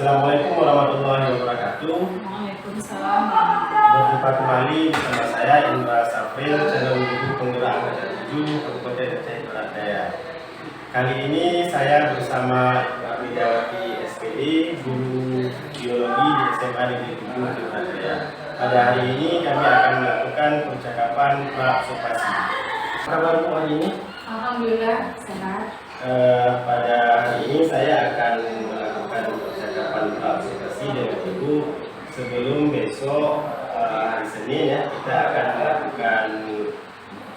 Assalamualaikum warahmatullahi wabarakatuh. Waalaikumsalam. Berjumpa kembali bersama saya Indra Safril, channel YouTube Penggerak Angkatan 7 Kabupaten Aceh Barat Daya. Kali ini saya bersama Ibu Widawati SPD, guru biologi di SMA Negeri 7 di Barat Daya. Pada hari ini kami akan melakukan percakapan pra-observasi. Apa kabar Bu hari ini? Alhamdulillah sehat. Pada hari ini saya akan melakukan percakapan pra-observasi dengan Ibu sebelum besok hari Senin ya kita akan melakukan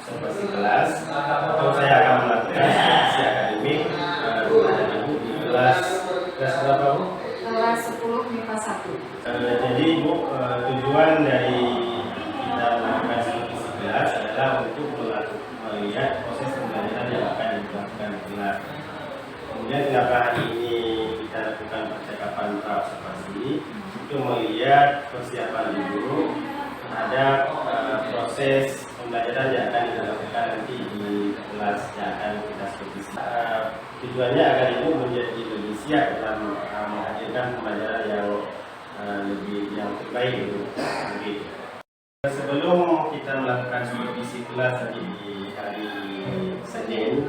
observasi kelas atau saya akan melakukan observasi akademik dengan Ibu di kelas berapa Bu? Kelas 10 MIPA 1. Jadi Bu, tujuan dari kita melakukan observasi kelas adalah untuk melihat proses pembelajaran yang akan dilakukan di kelas. Kemudian kenapa hari ini kita lakukan percakapan pra-observasi untuk melihat persiapan Ibu terhadap proses pembelajaran yang akan kita lakukan nanti di kelas yang akan kita supervisi. Tujuannya agar Ibu menjadi lebih siap dalam menghadirkan pembelajaran yang terbaik untuk Ibu. Sebelum kita melakukan supervisi kelas nanti di hari Senin,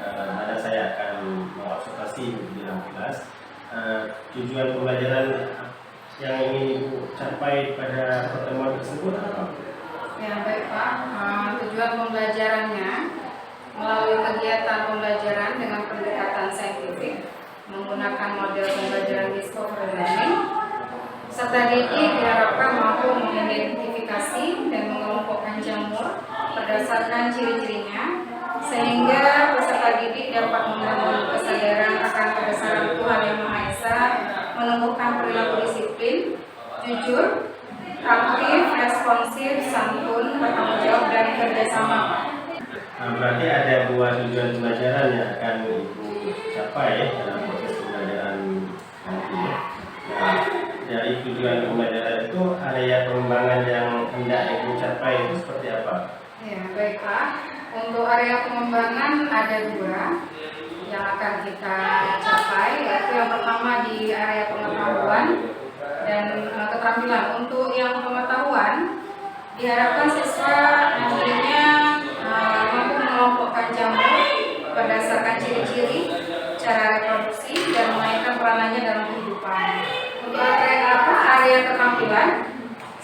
ada saya akan mengobservasi di dalam kelas. Tujuan pembelajaran yang ingin Ibu capai pada pertemuan tersebut apa? Ya baik Pak, tujuan pembelajarannya melalui kegiatan pembelajaran dengan pendekatan saintifik menggunakan model pembelajaran discovery learning. Peserta didik diharapkan mampu mengidentifikasi dan mengelompokkan jamur berdasarkan ciri-cirinya, sehingga peserta didik dapat membangun kesadaran akan kebesaran Tuhan Yang Maha Esa, menumbuhkan perilaku disiplin, jujur, aktif, responsif, santun, bertanggung jawab, dan kerjasama. Berarti ada dua tujuan pembelajaran yang akan Ibu capai dalam proses pembelajaran nanti. Dari tujuan pembelajaran itu area pengembangan yang hendak Ibu capai itu seperti apa? Ya baik Pak, untuk area pengembangan ada dua yang akan kita capai, yaitu yang pertama di area pengetahuan dan keterampilan. Untuk yang pengetahuan diharapkan siswa nantinya mampu mengelompokkan jamur berdasarkan ciri-ciri, cara reproduksi, dan memainkan peranannya dalam kehidupan. Untuk area keterampilan,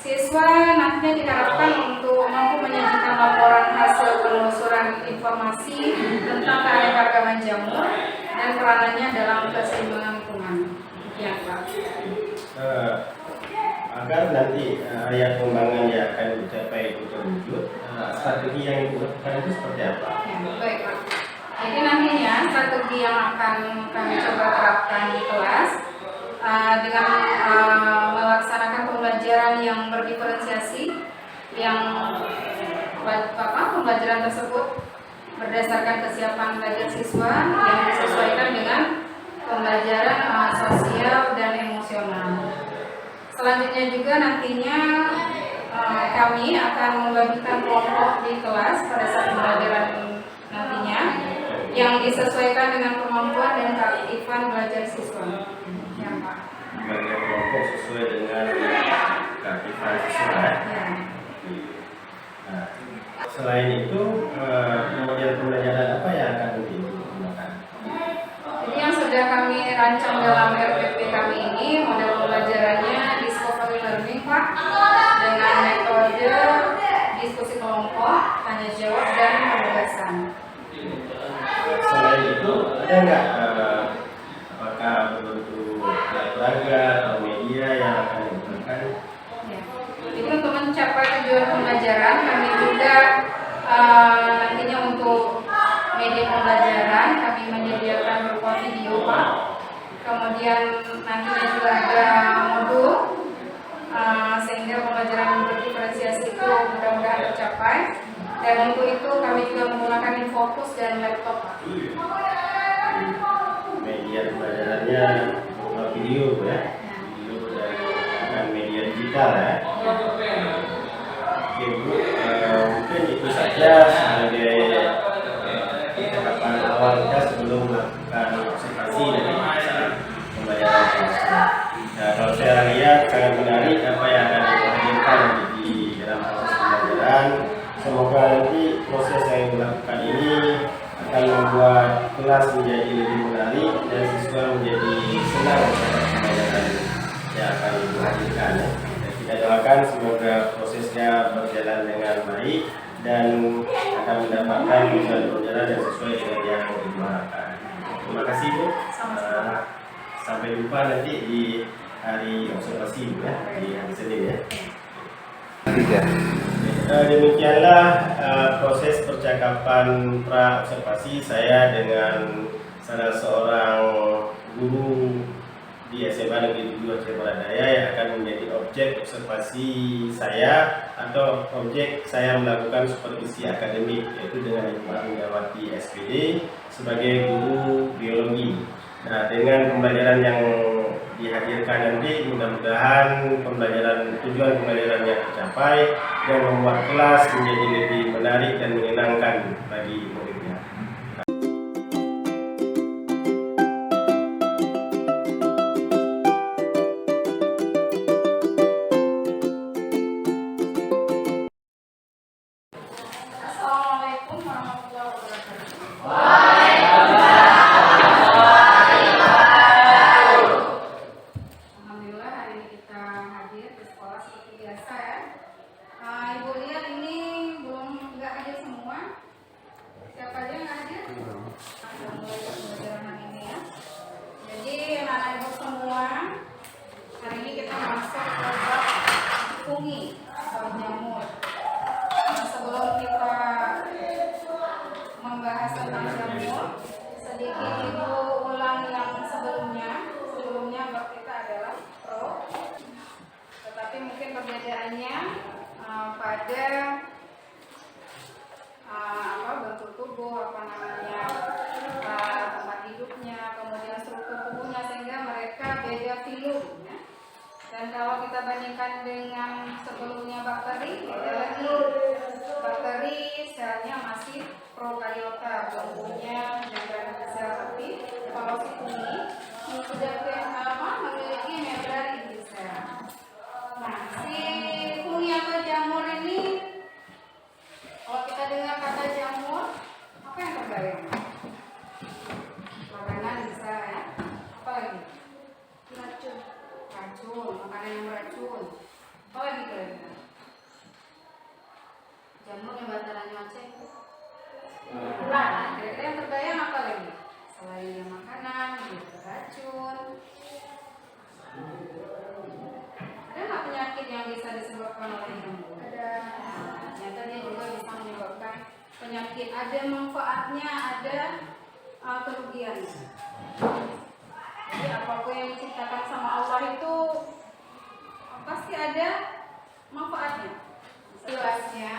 siswa nantinya diharapkan untuk mampu menyajikan laporan hasil penelusuran informasi tentang keanekaragaman jamur dan peranannya dalam keseimbangan lingkungan. Ya Pak. Agar nanti area pengembangan yang akan dicapai itu terwujud, strategi yang Ibu lakukan itu seperti apa? Ya, baik Pak. Jadi nantinya strategi yang akan kami coba terapkan di kelas dengan melaksanakan pembelajaran yang berdiferensiasi, yang pembelajaran tersebut berdasarkan kesiapan belajar siswa yang disesuaikan dengan pembelajaran sosial dan emosional. Selanjutnya juga nantinya kami akan membagikan kelompok di kelas pada saat pembelajaran nantinya yang disesuaikan dengan kemampuan dan keaktifan belajar siswa. Ya Pak. Bagi kelompok sesuai dengan keaktifan siswa. Ya. Nah, selain itu, model pembelajaran apa yang akan digunakan? Jadi yang sudah kami rancang dalam RPP kami ini, model pembelajarannya discovery learning Pak, dengan metode diskusi kelompok, tanya jawab, dan penugasan. Selain itu, ada nggak apakah berbentuk peraga atau media yang akan digunakan? Ya. Jadi untuk mencapai tujuan pembelajaran, kami juga nantinya untuk media pembelajaran kami menyediakan berupa video Pak. Kemudian nantinya juga ada modul sehingga pembelajaran berdiferensiasi itu mudah-mudahan tercapai. Dan untuk itu kami juga menggunakan infocus dan laptop Pak. Media pembelajarannya berupa video ya, video dan media digital ya. Oke Bu, mungkin itu saja sebagai percakapan awal kita sebelum melakukan observasi dari pembelajaran kelas. Nah, kalau saya lihat sangat menarik apa yang akan dihadirkan di dalam proses pembelajaran. Semoga nanti proses yang dilakukan ini akan membuat kelas menjadi lebih menarik dan siswa menjadi senang terhadap pembelajaran yang akan dihadirkan. Dan kita doakan semoga prosesnya berjalan dengan baik dan akan mendapatkan tujuan pembelajaran yang sesuai dengan yang diharapkan. Terima kasih Bu. Sampai jumpa nanti di hari observasi Bu, ya, di hari Senin ya. Demikianlah proses percakapan pra observasi saya dengan salah seorang guru di SMA Negeri 2 Aceh Barat Daya yang akan menjadi objek observasi saya atau objek saya melakukan supervisi akademik, yaitu dengan Ibu Anggawati SPD sebagai guru biologi. Nah, dengan pembelajaran yang dihadirkan nanti, mudah-mudahan tujuan pembelajaran yang tercapai dan membuat kelas menjadi lebih menarik dan menyenangkan bagi muridnya. Assalamualaikum warahmatullahi wabarakatuh. Alhamdulillah hari ini kita hadir di sekolah seperti biasa ya. Ibu lihat ini nggak hadir semua. Siapa aja yang nggak hadir? Sudah mulai pembelajaran hari ini ya. Jadi anak-anak ibu semua, hari ini kita masuk ke bab fungi atau jamur. Sebelum kita membahas tentang jamur, sedikit ibu ulang yang sebelumnya. Sebelumnya bab kita adalah pro, tetapi mungkin perbedaannya pada bentuk tubuh, tempat hidupnya, kemudian struktur tubuhnya, sehingga mereka beda filum ya. Dan kalau kita bandingkan dengan sebelumnya bakteri, beda lagi. Bakteri selnya masih prokariota, bentuknya membran sel, tapi kalau si fungi sudah memiliki membran inti sel. Nah, si fungi atau jamur ini, kalau kita dengar kata jamur, apa yang terbayang? Makanan bisa ya. Apa lagi? Racun, makanan yang beracun. Apa lagi kira-kira? Jamur yang bahasa Aceh. Nah, kira-kira yang terbayang apa lagi? Selain yang makanan, beracun. Ada nggak penyakit yang bisa disebabkan oleh jamur? Ada. Ternyata dia juga bisa menyebabkan penyakit. Ada manfaatnya, ada kerugiannya. Jadi apapun yang diciptakan sama Allah itu pasti ada manfaatnya. Jelasnya,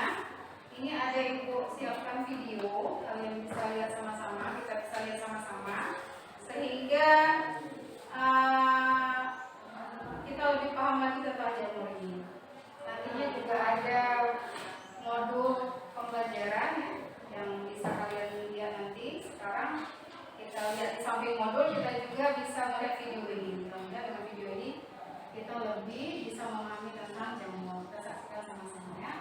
ini ada ibu siapkan video, kalian bisa lihat sama-sama, kita bisa lihat sama-sama, sehingga kita lebih paham lagi tentang jamur ini. Nantinya juga ada modul pembelajaran yang bisa kalian lihat nanti. Sekarang kita lihat di samping modul, kita juga bisa melihat video ini. Mudah-mudahan dengan video ini kita lebih bisa memahami tentang jamur. Kita saksikan sama-sama ya.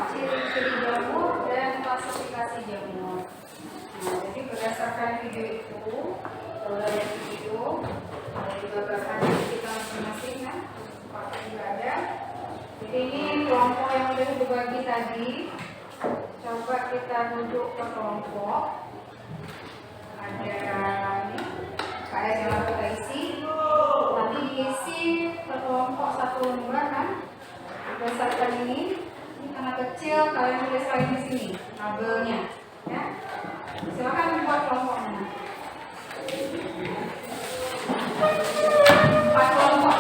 ciri-ciri jamur dan klasifikasi jamur. Nah, jadi berdasarkan video itu, kalau dari video, ada juga bahannya kita masing-masing kan, pakai juga ada. Jadi ini kelompok yang sudah dibagi tadi. Coba kita duduk ke kelompok. Ada ini, KS yang kita isi. Nanti diisi ke kelompok satu lembar kan. Berdasarkan ini anak kecil kalian tulis lagi di sini labelnya, ya. Silakan buat kelompoknya. 4 kelompok.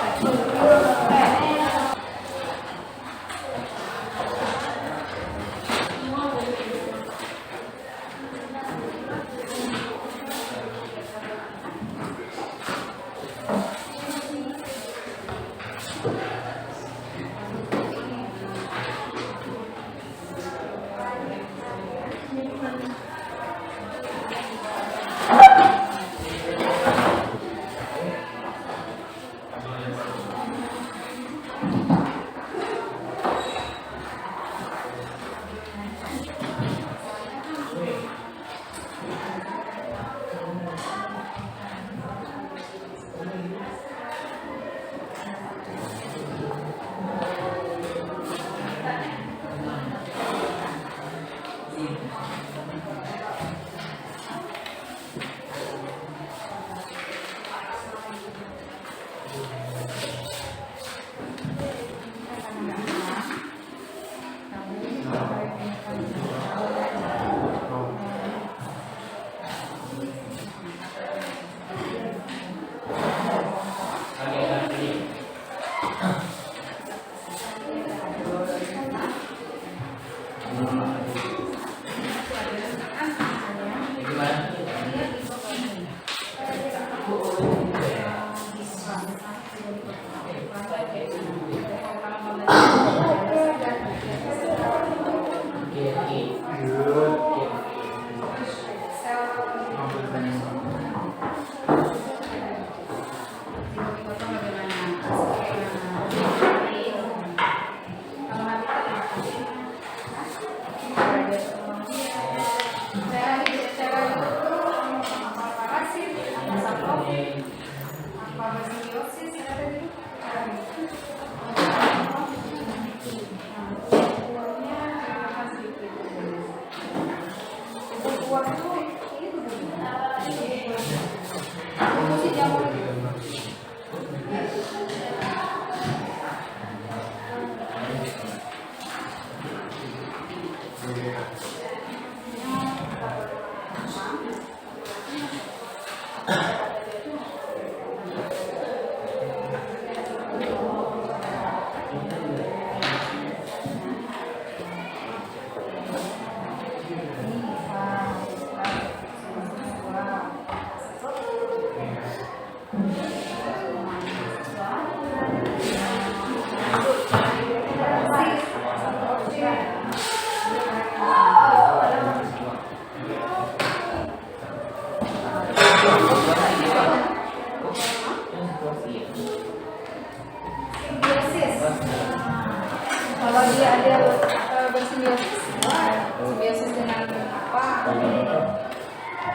Sel dipotong bagaimana? Kalau habitat cara itu apa parasit, apa saprofi, apa basiliosis, ada gitu cara itu. Kuahnya akan sedikit. Itu kuah itu itu si jamur itu. Kalau dia ada bersimbiosis, simbiosis dengan apa?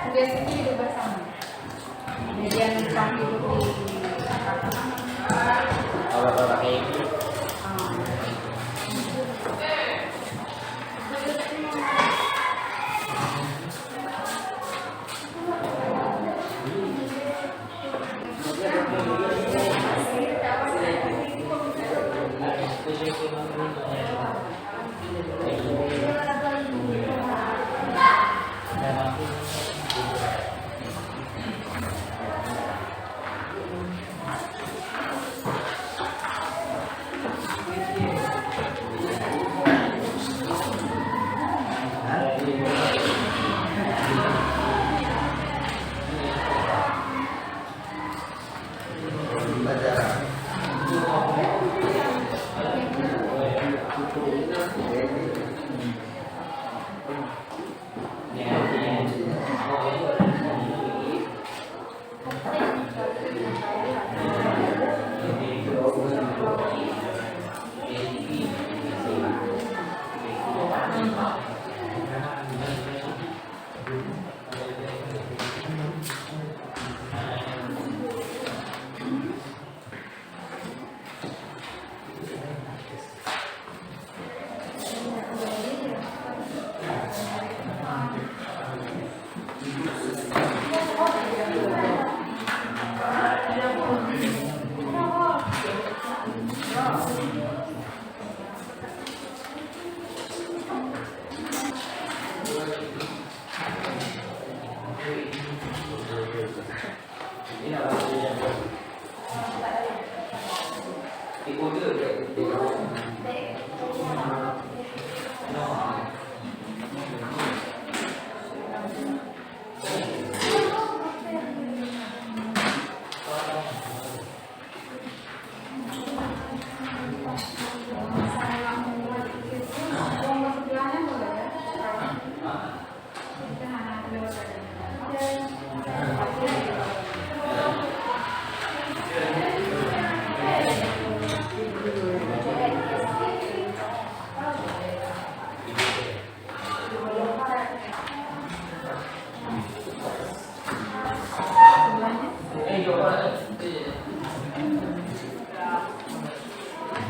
Simbiosis itu juga sama. Kemudian kami hidup di Kalau pakai ini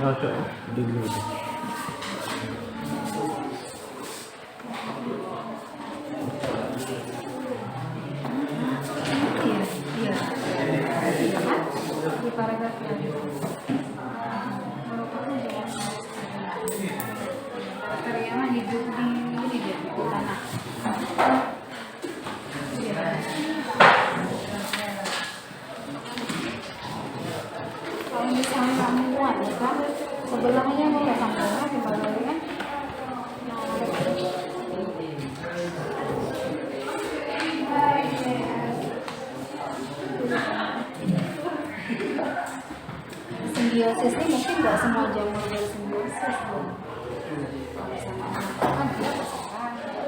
Cocok dulu deh. Iya. Di paragraf yang karyawan hidup di ini dia di tanah. Kalau misalnya kamu muat, kan sebelahnya mau nggak sampai di bawah kan? Simbiosis ini mungkin nggak semua jamur bersimbiosis, kan dia terserah.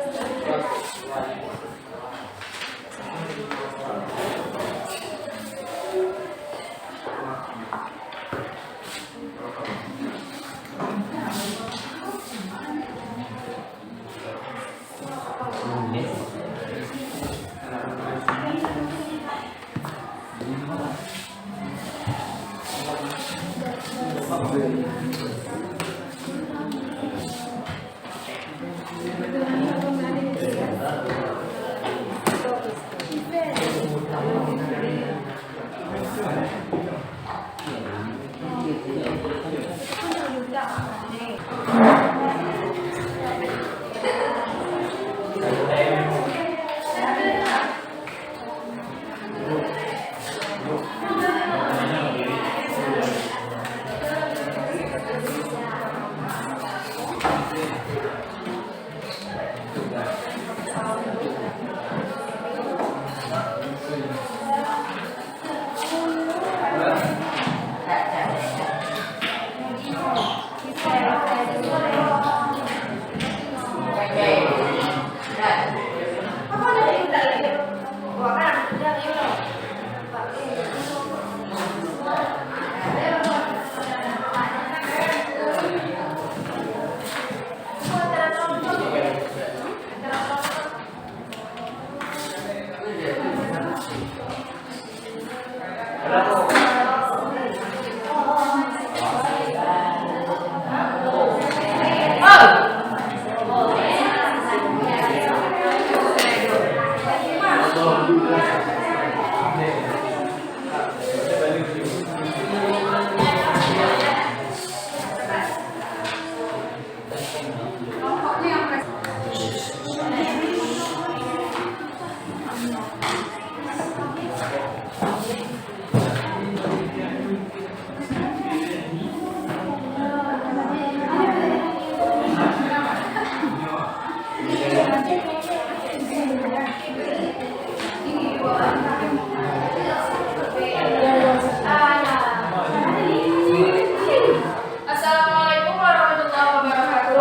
Assalamualaikum warahmatullahi wabarakatuh.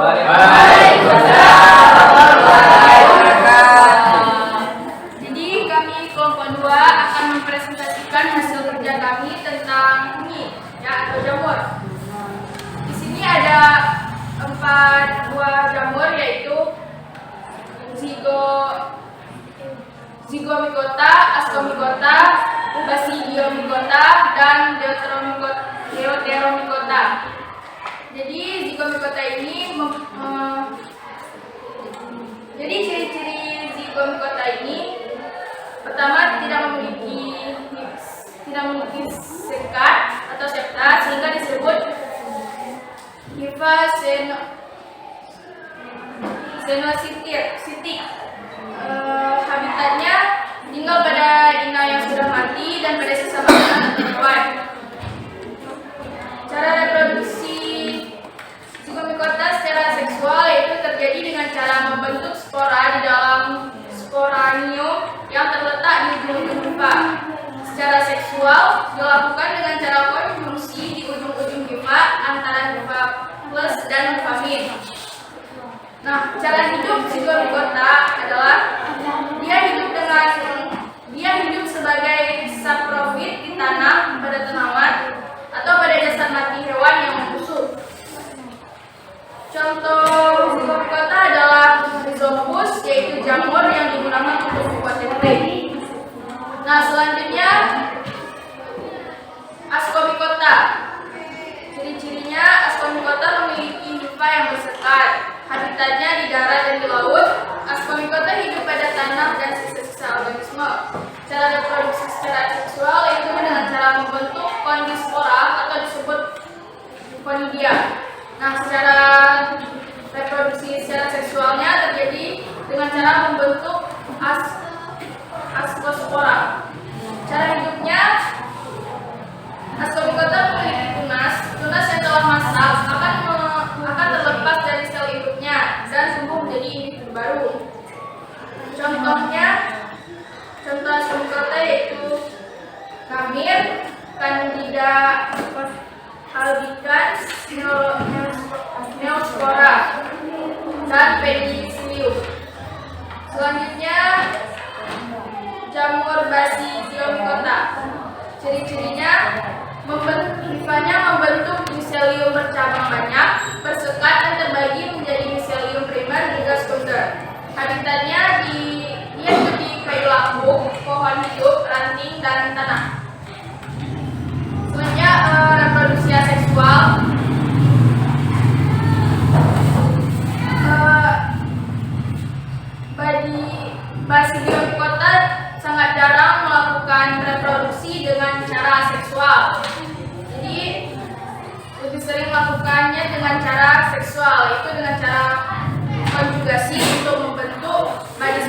Jadi kami kelompok 2 akan mempresentasikan hasil kerja kami tentang mie atau jamur. Di sini ada 4 buah jamur, yaitu Zygomicota, Ascomycota, Basidiomycota, dan Deuteromycota. Jadi Zygomicota ini jadi ciri-ciri Zygomicota ini pertama tidak memiliki sekat atau septa, sehingga disebut hifa senositik. Habitatnya tinggal pada inai yang sudah mati dan pada sisa makanan atau hewan. Cara reproduksi Zygomicota secara seksual yaitu terjadi dengan cara membentuk spora di dalam sporanium yang terletak di ujung hifa. Secara seksual dilakukan dengan cara konjungsi di ujung-ujung hifa antara hifa plus dan hifa min. Nah, cara hidup Zygomicota adalah dia hidup sebagai saprofit di tanah, pada tanaman, atau pada dasar mati hewan yang membusuk. Contoh Zygomicota adalah Rhizophus, yaitu jamur yang digunakan untuk membuat tempe. Nah, selanjutnya Ascomycota. Ciri-cirinya Ascomycota memiliki hifa yang bersekat. Habitatnya di darat dan di laut. Ascomycota hidup pada tanah dan sisa-sisa organisme. Cara reproduksi secara seksual yaitu dengan cara membentuk kondispora atau disebut conidia. Nah, secara reproduksi secara seksualnya terjadi dengan cara membentuk ascospora. Cara hidupnya, Ascomycota memiliki tunas yang telah masak akan terlepas dari sel induknya dan tumbuh menjadi individu baru. Contoh Ascomycota yaitu Camir, Candida albicans, Neospora, dan Penicillium. Selanjutnya jamur Basidiomycota. Ciri-cirinya hifanya membentuk miselium bercabang banyak, bersekat dan terbagi menjadi miselium primer hingga sekunder. Habitatnya dia hidup di kayu lambung, pohon hidup, ranting, dan tanah. Selanjutnya reproduksi aseksual. Basidiomycota sangat jarang melakukan reproduksi dengan cara seksual. Jadi lebih sering melakukannya dengan cara seksual, yaitu dengan cara konjugasi untuk membentuk body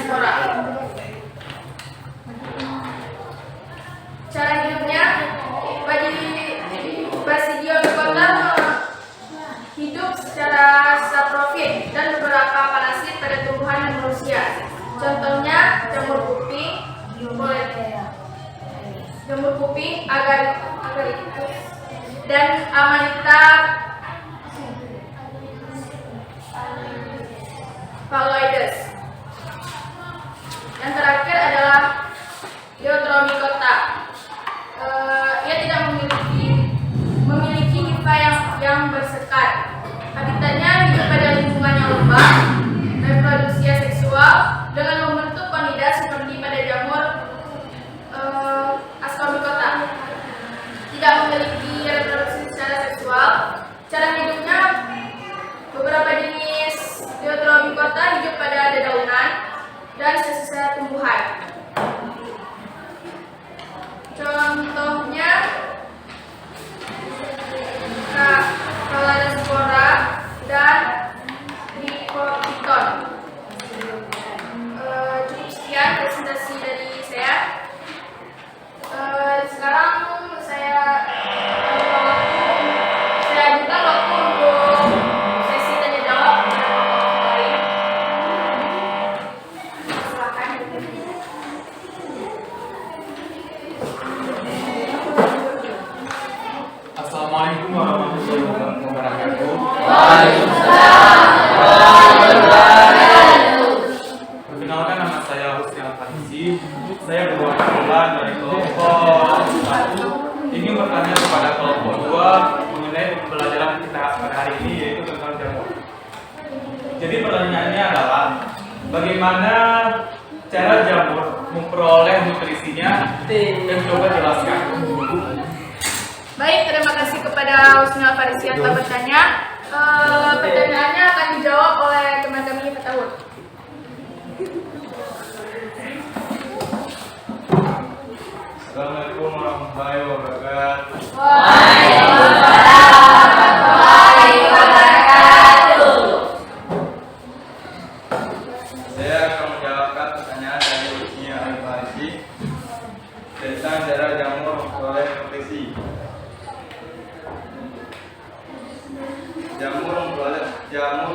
manusia. Contohnya jamur kuping, Agaricus, dan Amanita phalloides. Yang terakhir adalah Eutromycota. Ia tidak memiliki hifa yang bersekat. Habitatnya hidup pada lingkungan yang lembab, reproduksi seksual dengan membentuk konida seperti pada jamur Ascomycota. Tidak memiliki reproduksi secara seksual. Cara hidupnya, beberapa jenis Eutromycota hidup pada dedaunan dan sisa-sisa tumbuhan. Contohnya Caladaspora dan Dicotyledon. Cukup sekian presentasi dari saya. Sekarang saya ajukan waktu untuk sesi tanya jawab. Silakan. Assalamualaikum warahmatullahi wabarakatuh. Perkenalkan, nama saya Husni Al-Fatisi. Saya berwakilan dari kelompok 1 ingin bertanya kepada kelompok 2 mengenai pembelajaran kita pada hari ini, yaitu tentang jamur. Jadi pertanyaannya adalah bagaimana cara jamur memperoleh nutrisinya, dan coba jelaskan. Baik, terima kasih kepada Husni Al-Farisi yang telah bertanya. Pertanyaannya akan dijawab oleh teman kami Fatahul. Assalamualaikum warahmatullahi wabarakatuh. Waalaikumsalam warahmatullahi wabarakatuh. Saya akan menjawabkan pertanyaan dari Husni Al-Farisi tentang cara jamur memperoleh nutrisi. Jamur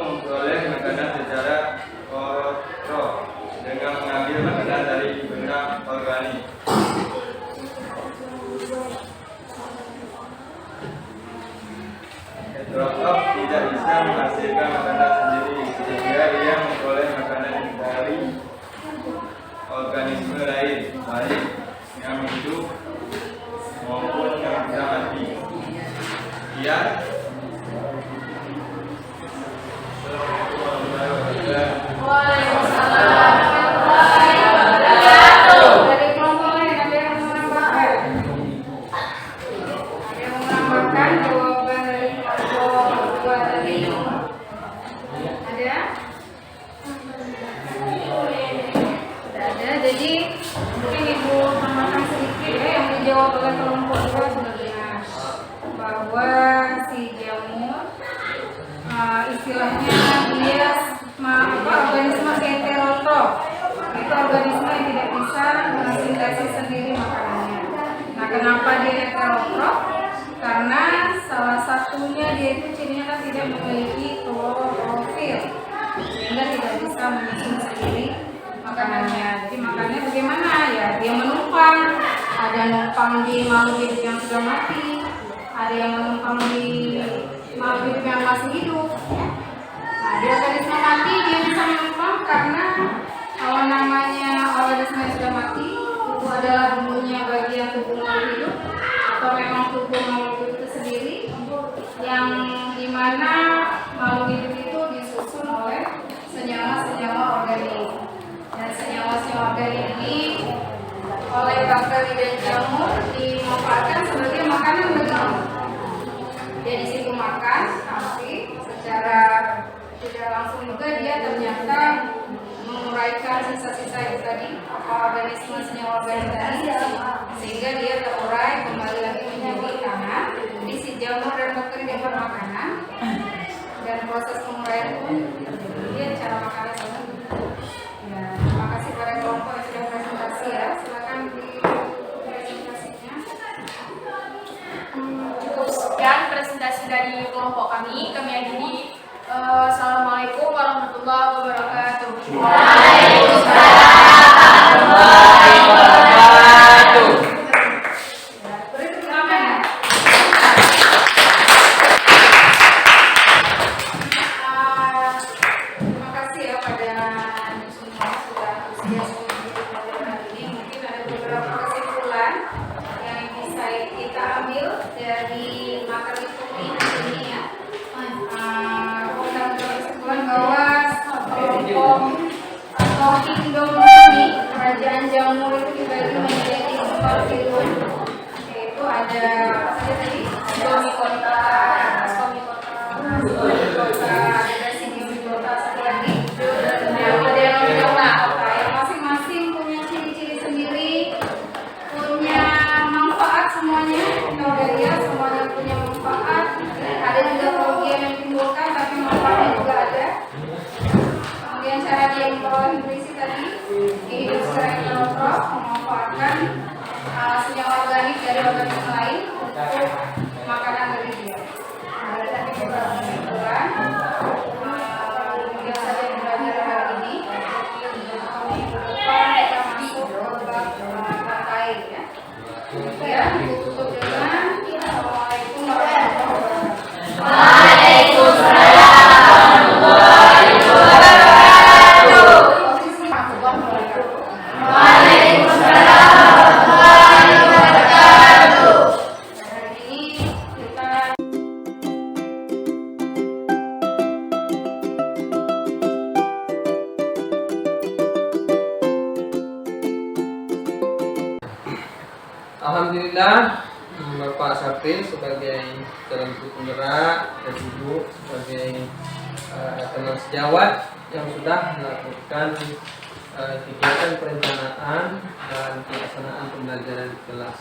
memperoleh makanan secara autotrof dengan mengambil makanan dari benda organik. Heterotrof tidak bisa menghasilkan makanan sendiri, sehingga ia memperoleh makanan dari organisme lain, baik yang hidup maupun yang sudah mati. Sekian. Waalaikumsalam warahmatullahi wabarakatuh. Dari kelompok lain ada yang mau menambahkan? Ada yang mau menambahkan jawaban dari kelompok 2 tadi? Ada? Tidak ada. Jadi mungkin Ibu tambahkan sedikit ya, yang dijawab oleh kelompok 2 sudah benar, bahwa si jamur istilahnya dia organisme heterotrof. Itu organisme yang tidak bisa mensintesis sendiri makanannya. Nah, kenapa dia heterotrof? Karena salah satunya dia itu cirinya kan tidak memiliki klorofil, sehingga tidak bisa menyusun sendiri makanannya. Jadi makannya bagaimana? Ya dia menumpang. Ada numpang di makhluk hidup yang sudah mati, ada yang menumpang di makhluk hidup yang masih hidup. Nah, di organisme mati dia bisa menumpang karena kalau namanya organisme yang sudah mati itu adalah bumbunya bagian tubuh makhluk hidup atau memang tubuh makhluk hidup itu sendiri, yang dimana makhluk hidup itu disusun oleh senyawa-senyawa organik, dan senyawa-senyawa organik ini oleh bakteri dan jamur dimanfaatkan sebagai makanan bagi makhluk. Dia di situ makan, tapi secara tidak langsung juga dia ternyata menguraikan sisa-sisa itu tadi, organisme senyawa organik tadi, sehingga dia terurai kembali lagi menjadi tanah. Jadi si jamur dan bakteri dapat makanan, dan proses penguraian pun kemudian cara makannya sama. Ya, terima kasih pada kelompok yang sudah presentasi ya. Silakan di presentasinya. Cukup sekian presentasi dari kelompok kami. Kami akhiri. Assalamualaikum warahmatullahi wabarakatuh. hari ini mungkin ada beberapa kesimpulan yang bisa kita ambil dari materi ini ya. Kita berkesimpulan bahwa kelompok atau kingdom ini, kerajaan Jamur itu dibagi menjadi 4 kingdom, yaitu ada apa saja tadi? Domikota, ada Sigimikota, satu lagi Denominata, yang masing-masing punya ciri-ciri sendiri, punya manfaat semuanya. Kalau dari ya semuanya punya manfaat, ada juga kerugian yang ditimbulkan, tapi manfaatnya juga ada. Kemudian cara dia membawa nutrisi tadi, hidup secara heterotrof, memanfaatkan senyawa organik dari organisme lain untuk makanan bagi dia. Ada tadi beberapa kesimpulan yang saja yang belajar hari ini. Minggu depan kita masuk ke bab terkait ya. Kemudian ditutup dengan Assalamualaikum warahmatullahi wabarakatuh. Posisi warahmatullahi wabarakatuh. Hari ini kita Alhamdulillah, Bapak Sapril sebagai calon penggerak dan Ibu sebagai teman sejawat yang sudah melakukan kegiatan perencanaan dan pelaksanaan pembelajaran di kelas.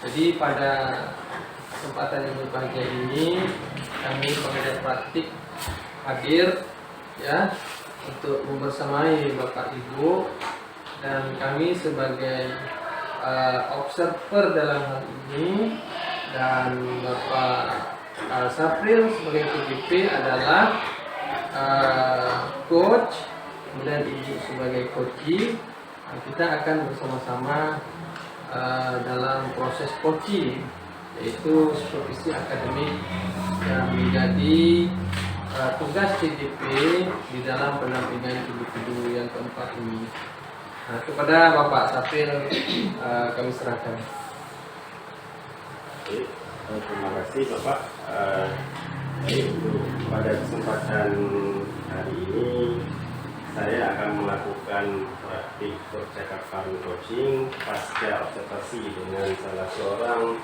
Jadi pada kesempatan yang berbahagia ini kami pengajar praktik hadir ya untuk membersamai Bapak Ibu, dan kami sebagai observer dalam hal ini, dan Bapak Sapril sebagai PGP adalah coach, kemudian Ibu sebagai coachee. Kita akan bersama-sama dalam proses coaching, yaitu supervisi akademik yang menjadi tugas CDP di dalam pendampingan individu yang keempat ini. Nah, kepada Bapak Sapril kami serahkan. Oke, terima kasih Bapak. Untuk pada kesempatan hari ini saya akan melakukan praktik percakapan coaching pasca observasi dengan salah seorang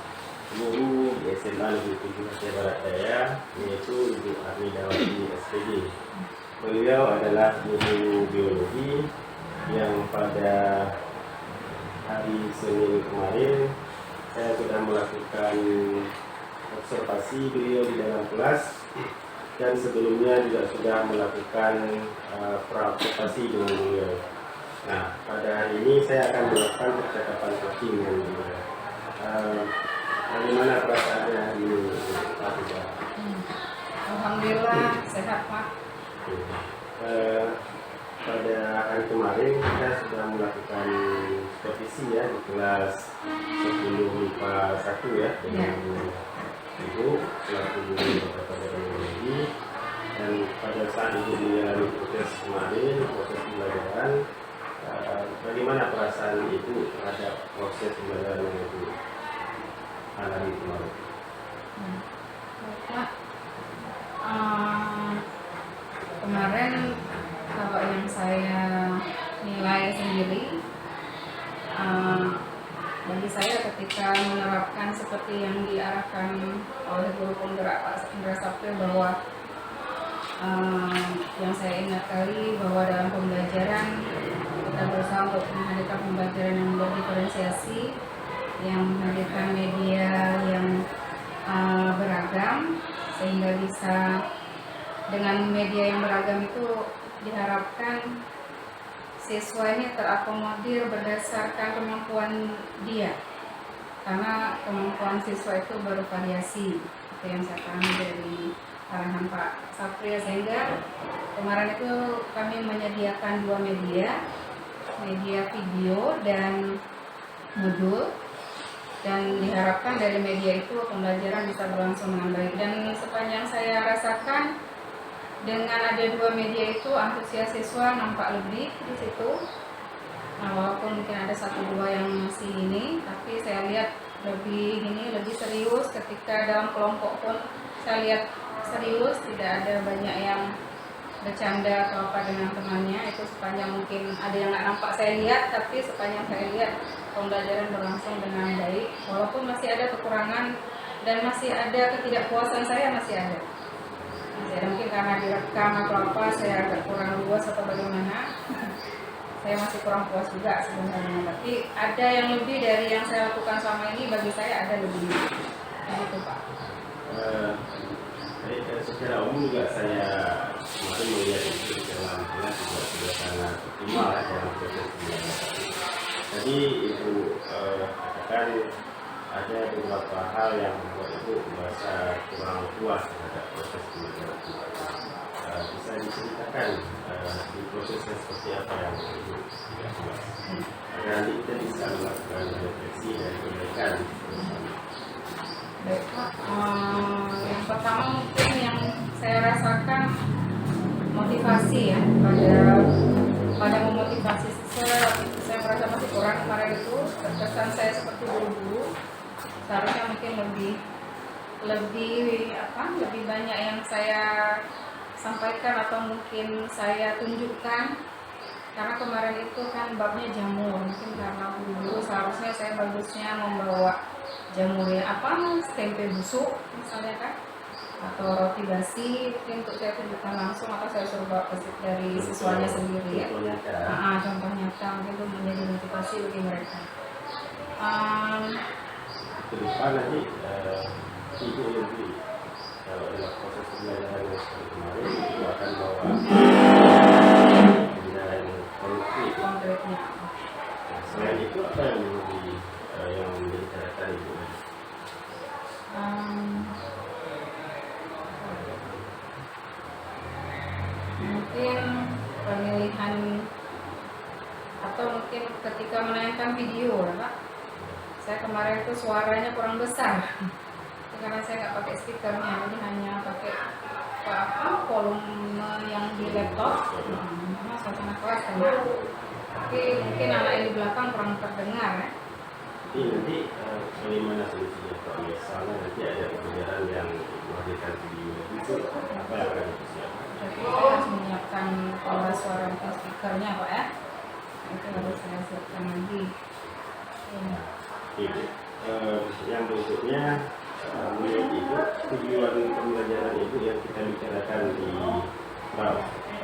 guru di SMA Negeri 7 Aceh Barat Daya, yaitu Ibu Arni Dawati SPD. Beliau adalah guru biologi yang pada hari Senin kemarin saya sudah melakukan observasi beliau di dalam kelas, dan sebelumnya juga sudah melakukan praobservasi dengan beliau. Nah, pada hari ini saya akan melakukan percakapan coaching dengan beliau. Bagaimana perasaannya hari ini, Pak Ida? Alhamdulillah sehat Pak. Pada hari kemarin kita sudah melakukan supervisi ya di kelas 10 IPA 1 ya dengan Ibu selaku guru beberapa teknologi, dan pada saat Ibu menjalani proses kemarin, proses pembelajaran, bagaimana perasaan Ibu terhadap proses pembelajaran yang Ibu alami kemarin? Pak, kemarin kalau yang saya nilai sendiri, bagi saya ketika menerapkan seperti yang diarahkan oleh guru penggerak Pak Indra Sapril, bahwa yang saya ingat kali bahwa dalam pembelajaran kita berusaha untuk menghadirkan pembelajaran yang berdiferensiasi, yang menghadirkan media yang beragam, sehingga bisa dengan media yang beragam itu diharapkan siswa ini terakomodir berdasarkan kemampuan dia, karena kemampuan siswa itu bervariasi. Itu yang saya pahami dari arahan Pak Sapril, sehingga kemarin itu kami menyediakan 2 media video dan modul, dan diharapkan dari media itu pembelajaran bisa berlangsung dengan baik. Dan sepanjang saya rasakan, dengan ada 2 media itu antusias siswa nampak lebih di situ, walaupun mungkin ada satu dua yang masih ini, tapi saya lihat lebih serius ketika dalam kelompok pun saya lihat serius, tidak ada banyak yang bercanda atau apa dengan temannya. Itu sepanjang mungkin ada yang nggak nampak saya lihat, tapi sepanjang saya lihat pembelajaran berlangsung dengan baik, walaupun masih ada kekurangan dan masih ada ketidakpuasan saya masih ada mungkin karena direkam atau apa saya agak kurang luas atau bagaimana. Saya masih kurang puas juga sebenarnya, tapi ada yang lebih dari yang saya lakukan selama ini. Bagi saya ada lebih gitu Pak. Secara umum juga saya kemarin melihat itu dalam kelas juga sudah sangat optimal ya dalam proses pembelajaran. Tadi Ibu katakan ada beberapa hal yang membuat Ibu merasa kurang puas terhadap proses pembelajaran. Bisa diceritakan di prosesnya seperti apa yang Ibu tidak puas, agar nanti kita bisa melakukan refleksi dan perbaikan. Baik Pak, yang pertama mungkin yang saya rasakan motivasi ya, pada memotivasi siswa. Saya merasa masih kurang kemarin itu, terkesan saya seperti buru-buru. Seharusnya mungkin lebih banyak yang saya sampaikan atau mungkin saya tunjukkan, karena kemarin itu kan babnya jamur. Mungkin karena buru-buru seharusnya saya bagusnya membawa jamurnya tempe busuk misalnya kan, atau roti basi, mungkin untuk saya tunjukkan langsung atau saya suruh bawa dari siswanya sendiri ya. Contoh nyata mungkin itu menjadi motivasi bagi mereka. Ke depan nanti Ibu lebih kalau dalam proses pembelajaran yang seperti kemarin Ibu akan bawa pembelajaran Konkretnya. Selain itu apa yang menjadi catatan Ibu? Mungkin pemilihan atau mungkin ketika menayangkan video ya Pak, saya kemarin itu suaranya kurang besar karena saya nggak pakai speakernya, jadi hanya pakai volume yang di laptop. Memang suasana kelas tenang, tapi mungkin anak yang di belakang kurang terdengar ya. Nanti bagaimana solusinya Pak? Misalnya nanti ada pembelajaran yang menghadirkan video itu apa yang akan disiapkan? Jadi saya harus menyiapkan pengeras suara untuk speakernya Pak ya. Itu harus saya siapkan lagi. Ibu, yang berikutnya menurut Ibu tujuan pembelajaran Ibu yang kita bicarakan di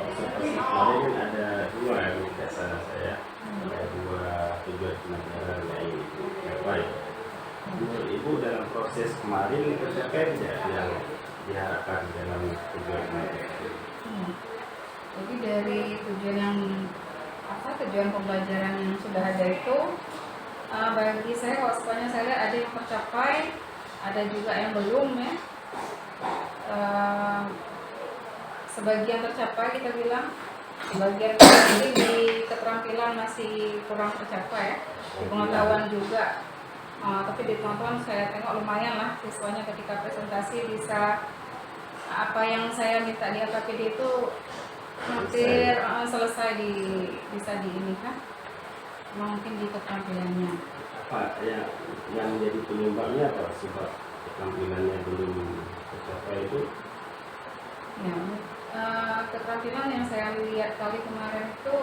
observasi kemarin ada dua yang tidak salah saya, ada dua tujuan pembelajaran yang Ibu capai. Menurut Ibu dalam proses kemarin tercapai tidak yang diharapkan dalam tujuan pembelajaran? Jadi dari tujuan pembelajaran yang sudah ada itu, bagi saya kalau semuanya saya lihat ada yang tercapai, ada juga yang belum ya. Sebagian tercapai kita bilang, sebagian di keterampilan masih kurang tercapai ya. Di pengetahuan juga, tapi di pengetahuan saya tengok lumayan lah siswanya ketika presentasi bisa apa yang saya minta di AKPD itu hampir selesai bisa di ini kan. Mungkin di keterampilannya. Apa yang menjadi penyumbangnya apa sebab keterampilannya belum tercapai itu? Ya, keterampilan yang saya lihat kali kemarin itu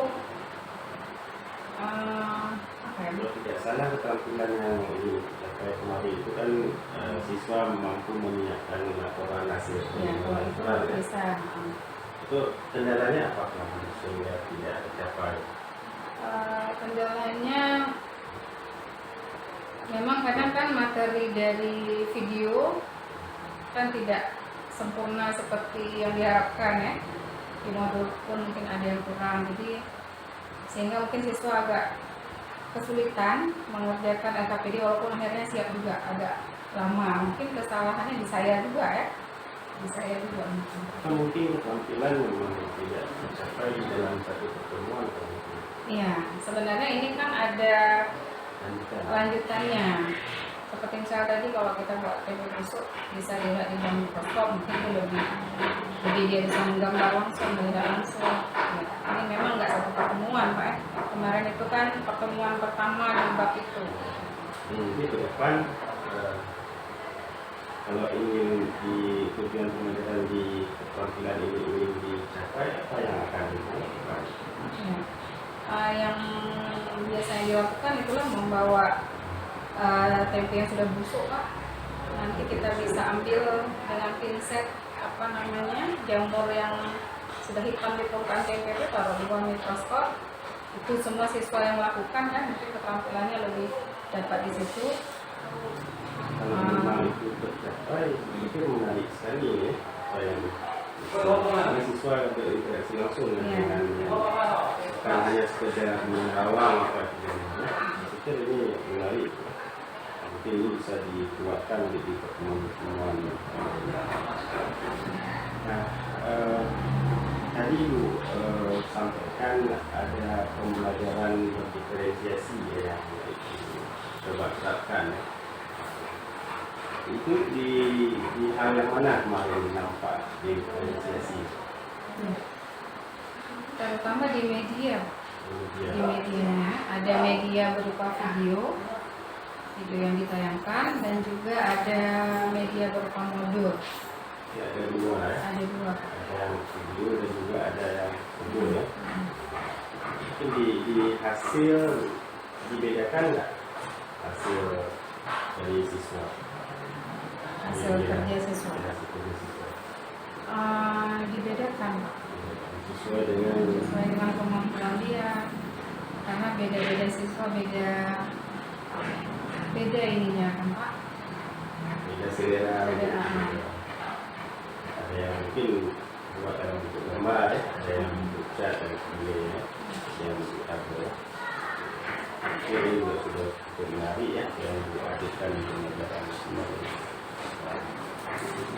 Kalau tidak salah keterampilan yang tercapai kemarin itu kan siswa mampu menyiapkan laporan hasil pembelajaran ya. Bisa. Itu kendalanya apakah sehingga tidak tercapai? Kendalanya memang kadang kan materi dari video kan tidak sempurna seperti yang diharapkan ya. Di modul pun mungkin ada yang kurang, jadi sehingga mungkin siswa agak kesulitan mengerjakan LKPD walaupun akhirnya siap juga agak lama. Mungkin kesalahannya di saya juga ya. Mungkin keterampilan memang tidak tercapai dalam satu pertemuan. Iya, sebenarnya ini kan ada lanjutannya. Seperti misalnya tadi kalau kita buat tempe busuk bisa dilihat di dalam mikroskop, mungkin itu lebih dia bisa menggambar langsung, melihat langsung. Ya. ini memang nggak satu pertemuan Pak ya. Kemarin itu kan pertemuan pertama di bab itu. Jadi ke depan kalau ingin di tujuan pembelajaran di keterampilan ini ingin dicapai, apa yang akan dilakukan? Yang biasanya dilakukan itulah membawa tempe yang sudah busuk Pak. Nanti kita bisa ambil dengan pinset jamur yang sudah hitam di permukaan tempe itu, taruh di bawah mikroskop. Itu semua siswa yang melakukan kan, mungkin keterampilannya lebih dapat di situ. Kalau memang itu tercapai, itu menarik sekali ya. Karena siswa berinteraksi langsung dengan bukan hanya sekedar menerawang apa sebagainya. Saya pikir ini menarik. Mungkin ini bisa dikuatkan di pertemuan-pertemuan. Nah, tadi Ibu sampaikan ada pembelajaran berdiferensiasi ya, yang coba terapkan. Itu di hal yang mana kemarin nampak diferensiasi? Terutama di media. Di medianya ada media berupa video yang ditayangkan, dan juga ada media berupa modul. Ya, ada dua ya. Ada dua. Ada yang video dan juga ada yang modul ya. Mungkin di hasil dibedakan nggak hasil dari siswa? Hasil kerja siswa. Hasil kerja siswa. Dibedakan Sesuai dengan kemampuan dia, karena beda-beda siswa beda ininya kan Pak. beda selera. Beda, Ada yang mungkin buat dalam bentuk gambar ya, ada yang bentuk cat dan sebagainya, yang bentuk tabel. Mungkin ini juga sudah cukup menarik ya, yang dihadirkan di pembelajaran semuanya.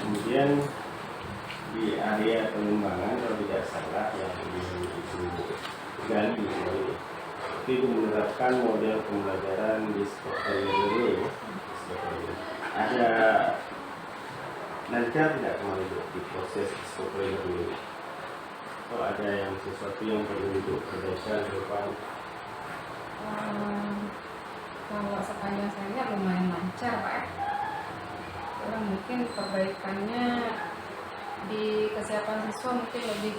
Kemudian di area pengembangan, kalau tidak salah yang itu gali ini, itu menerapkan model pembelajaran di sekolah ini. Ada lancar tidak kemarin di proses sekolah ini? Atau ada yang sesuatu yang perlu untuk perbaikan ke depan? Kalau sepanjang saya lihat lumayan lancar Pak ya. Kurang mungkin perbaikannya di kesiapan siswa, mungkin lebih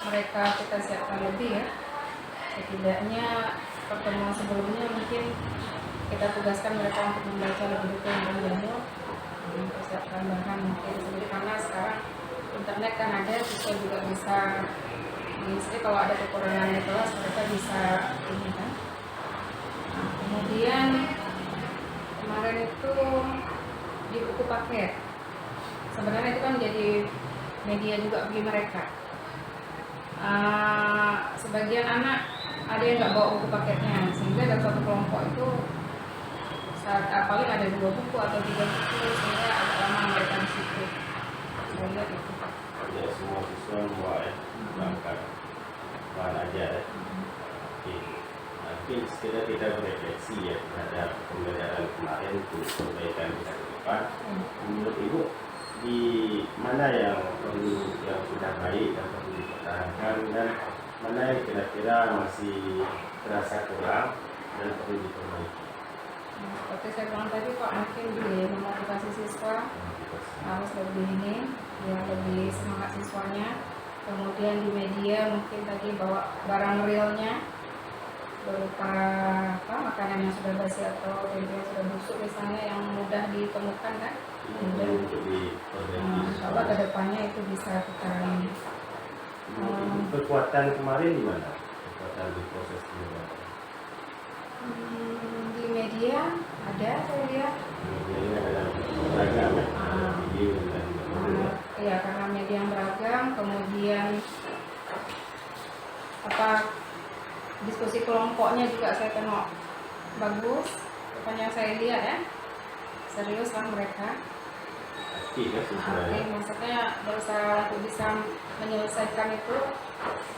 mereka siapkan lebih ya. Setidaknya pertemuan sebelumnya mungkin kita tugaskan mereka untuk membaca lebih detail dan jamur, mempersiapkan bahan mungkin seperti, karena sekarang internet kan ada, siswa juga bisa jadi kalau ada kekurangan di kelas mereka bisa ini kan. Nah, kemudian kemarin itu di buku paket, sebenarnya itu kan jadi media juga bagi mereka. Sebagian anak ada yang nggak bawa buku paketnya, sehingga dalam satu kelompok itu paling ada 2 buku atau 3 buku, sehingga agak lama mereka di situ. Saya lihat itu. Ya, semua siswa membawa ya, berangkat bahan ajar ya. Oke. Nanti sekedar kita berefleksi ya terhadap pembelajaran kemarin untuk perbaikan kita ke depan. Menurut Ibu, di mana yang sudah baik dan perlu dipertahankan, dan mana yang kira-kira masih terasa kurang dan perlu diperbaiki? Seperti saya bilang tadi Pak, mungkin di memotivasi siswa harus lebih lebih semangat siswanya. Kemudian di media mungkin tadi bawa barang realnya berupa makanan yang sudah basi atau tempe yang sudah busuk misalnya, yang mudah ditemukan kan. Untuk diperbaiki. Insya Allah kedepannya itu bisa kita ini. Kekuatan kemarin di mana? Kekuatan di proses pembelajaran. Di media ada, saya lihat. Medianya adalah beragam ya, video dan Iya, karena media yang beragam, kemudian diskusi kelompoknya juga saya tengok bagus, bukan yang saya lihat ya, serius lah mereka. aktif ya sebenarnya. Maksudnya berusaha untuk bisa menyelesaikan itu.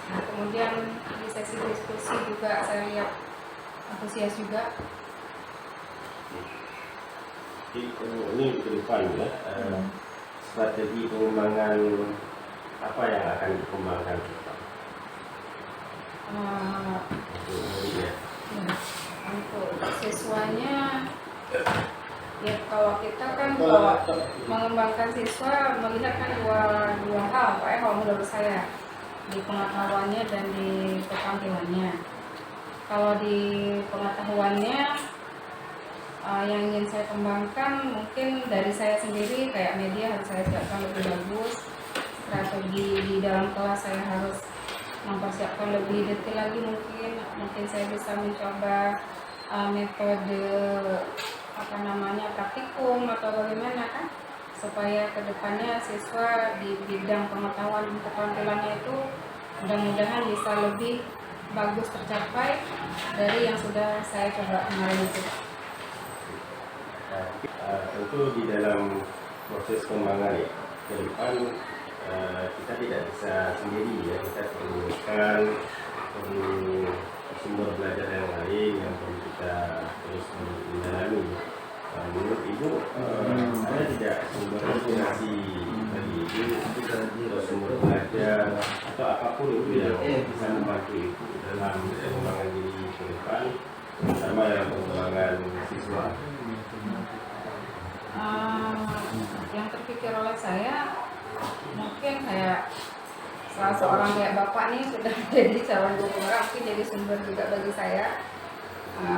Nah, kemudian di sesi diskusi juga saya lihat antusias juga. Ini ke depan ya, strategi pengembangan apa yang akan dikembangkan kita? Ya. Untuk siswanya, ya kalau kita kan kalau mengembangkan siswa melihat kan dua hal Pak ya, kalau menurut saya, di pengetahuannya dan di keterampilannya. Kalau di pengetahuannya, yang ingin saya kembangkan mungkin dari saya sendiri, kayak media harus saya siapkan lebih bagus, strategi di dalam kelas saya harus mempersiapkan lebih detail lagi, mungkin saya bisa mencoba metode praktikum atau bagaimana kan, supaya kedepannya siswa di bidang pengetahuan dan keterampilannya itu mudah-mudahan bisa lebih bagus tercapai dari yang sudah saya coba kemarin itu. Tentu di dalam proses pengembangan ya, ke depan kita tidak bisa sendiri ya, kita perlu sumber belajar yang lain yang perlu kita terus mendalami. Menurut Ibu, ada tidak sumber inspirasi bagi Ibu, atau sumber belajar atau apapun itu yang bisa membantu Ibu dalam pengembangan diri ke depan, terutama dalam pengembangan siswa? Yang terpikir oleh saya, mungkin kayak salah seorang kayak Bapak nih sudah jadi calon gubernur, mungkin jadi sumber juga bagi saya,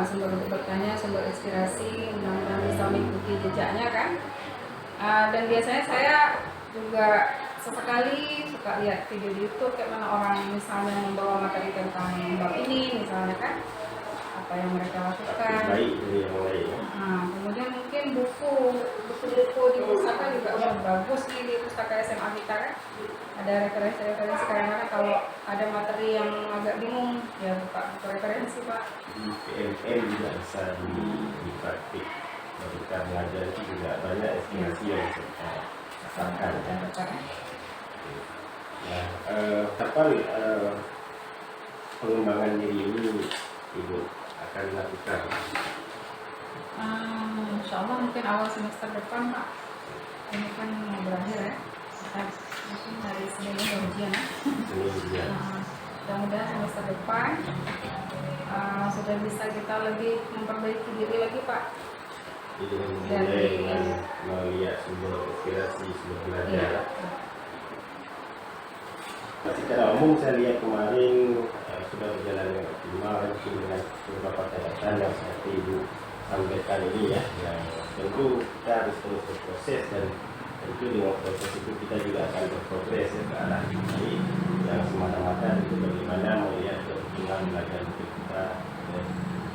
sumber untuk bertanya, sumber inspirasi, mudah-mudahan bisa mengikuti jejaknya kan. Dan biasanya saya juga sesekali suka lihat video di YouTube kayak mana orang misalnya membawa materi tentang bab ini misalnya kan, apa yang mereka lakukan. Baik dari yang lain. Kemudian mungkin buku-buku di pustaka juga udah bagus nih, di pustaka SMA kita kan. Ada referensi-referensi, kadang-kadang kalau ada materi yang agak bingung ya buka referensi Pak. Di PMM juga bisa dipraktik, ketika belajar itu juga banyak inspirasi yang bisa kita rasakan. Nah, kapan pengembangan diri ini Ibu akan dilakukan? Insya Allah mungkin awal semester depan Pak. Ini kan mau berakhir ya. Mungkin dari Senin ujian. Mudah-mudahan semester depan sudah bisa kita lebih memperbaiki diri lagi Pak. Jadi memulai dengan melihat sumber inspirasi, sumber belajar. Secara umum saya lihat kemarin sudah berjalan dengan optimal, dengan beberapa catatan yang seperti Ibu sampaikan ini ya. Yang tentu kita harus terus berproses, dan tentu dengan proses itu kita juga akan berprogres ya, ke arah yang baik, yang semata-mata itu bagaimana melihat perkembangan belajar kita dan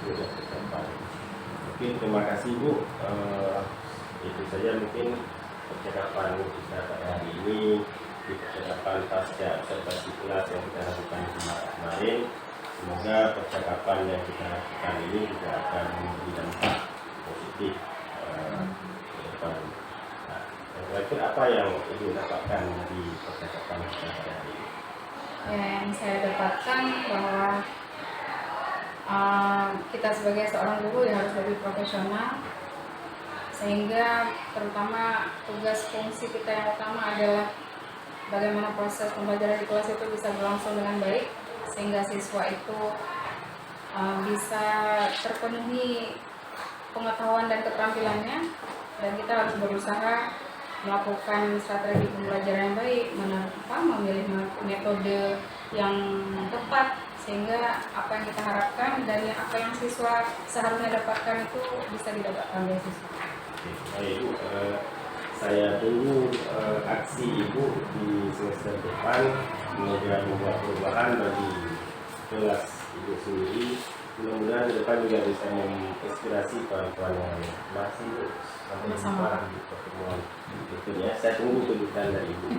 juga ke depan. Oke, terima kasih Bu. Itu saja mungkin percakapan kita pada hari ini, di percakapan pasca observasi kelas yang kita lakukan kemarin. Semoga percakapan yang kita lakukan ini juga akan memberi dampak positif ke depan. Kira-kira apa yang Ibu dapatkan dari percakapan kita pada hari ini? Yang saya dapatkan bahwa kita sebagai seorang guru ya harus lebih profesional, sehingga terutama tugas fungsi kita yang utama adalah bagaimana proses pembelajaran di kelas itu bisa berlangsung dengan baik, sehingga siswa itu bisa terpenuhi pengetahuan dan keterampilannya, dan kita harus berusaha melakukan strategi pembelajaran yang baik, memilih metode yang tepat, sehingga apa yang kita harapkan dan apa yang siswa seharusnya dapatkan itu bisa didapatkan oleh siswa. Baik Ibu, saya tunggu aksi Ibu di semester depan, semoga membuat perubahan bagi kelas Ibu sendiri. Mudah-mudahan ke depan juga bisa menginspirasi kawan-kawan yang masih sampai jumpa di pertemuan berikutnya. Saya tunggu kejutan dari Ibu.